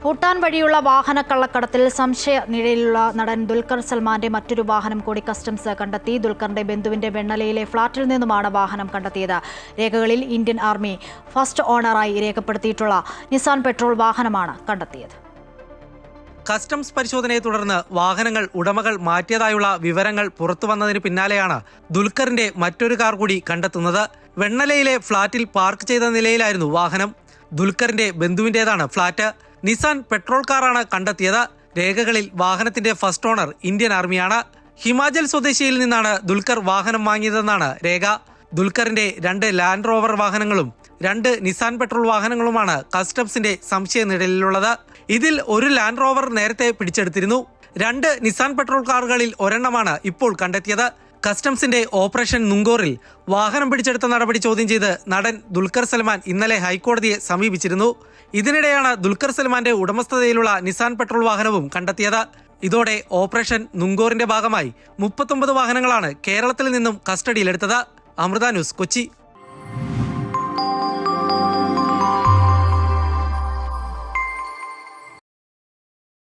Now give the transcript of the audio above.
ഭൂട്ടാൻ വഴിയുള്ള വാഹനക്കള്ളക്കടത്തിൽ സംശയ നിഴലിലുള്ള നടൻ ദുൽഖർ സൽമാന്റെ മറ്റൊരു വാഹനം കൂടി കസ്റ്റംസ് കണ്ടെത്തി. ദുൽഖറിന്റെ ബന്ധുവിന്റെ വെണ്ണലയിലെ ഫ്ളാറ്റിൽ നിന്നുമാണ് വാഹനം കണ്ടെത്തിയത്. രേഖകളിൽ ഇന്ത്യൻ ആർമി ഫസ്റ്റ് ഓണറായി രേഖപ്പെടുത്തിയിട്ടുള്ള നിസാൻ പെട്രോൾ വാഹനമാണ് കണ്ടെത്തിയത്. കസ്റ്റംസ് പരിശോധനയെ തുടർന്ന് വാഹനങ്ങൾ ഉടമകൾ മാറ്റിയതായുള്ള വിവരങ്ങൾ പുറത്തുവന്നതിന് പിന്നാലെയാണ് ദുൽഖറിന്റെ മറ്റൊരു കാർ കൂടി കണ്ടെത്തുന്നത്. വെണ്ണലയിലെ ഫ്ളാറ്റിൽ പാർക്ക് ചെയ്ത നിലയിലായിരുന്നു വാഹനം. ദുൽഖറിന്റെ ബന്ധുവിന്റേതാണ് ഫ്ളാറ്റ്. നിസാൻ പെട്രോൾ കാറാണ് കണ്ടെത്തിയത്. രേഖകളിൽ വാഹനത്തിന്റെ ഫസ്റ്റ് ഓണർ ഇന്ത്യൻ ആർമിയാണ്. ഹിമാചൽ സ്വദേശിയിൽ നിന്നാണ് ദുൽഖർ വാഹനം വാങ്ങിയതെന്നാണ് രേഖ. ദുൽഖറിന്റെ 2 ലാൻഡ് റോവർ വാഹനങ്ങളും 2 നിസാൻ പെട്രോൾ വാഹനങ്ങളുമാണ് കസ്റ്റംസിന്റെ സംശയ നിഴലിലുള്ളത്. ഇതിൽ ഒരു ലാൻഡ് റോവർ നേരത്തെ പിടിച്ചെടുത്തിരുന്നു. 2 നിസാൻ പെട്രോൾ കാറുകളിൽ ഒരെണ്ണമാണ് ഇപ്പോൾ കണ്ടെത്തിയത്. കസ്റ്റംസിന്റെ ഓപ്പറേഷൻ നുങ്കോറിൽ വാഹനം പിടിച്ചെടുത്ത നടപടി ചോദ്യം ചെയ്ത് നടൻ ദുൽഖർ സൽമാൻ ഇന്നലെ ഹൈക്കോടതിയെ സമീപിച്ചിരുന്നു. ഇതിനിടെയാണ് ദുൽഖർ സൽമാന്റെ ഉടമസ്ഥതയിലുള്ള നിസാൻ പെട്രോൾ വാഹനവും കണ്ടെത്തിയത്. ഇതോടെ ഓപ്പറേഷൻ നുങ്കോറിന്റെ ഭാഗമായി 39 വാഹനങ്ങളാണ് കേരളത്തിൽ നിന്നും കസ്റ്റഡിയിലെടുത്തത്. അമൃത ന്യൂസ്, കൊച്ചി.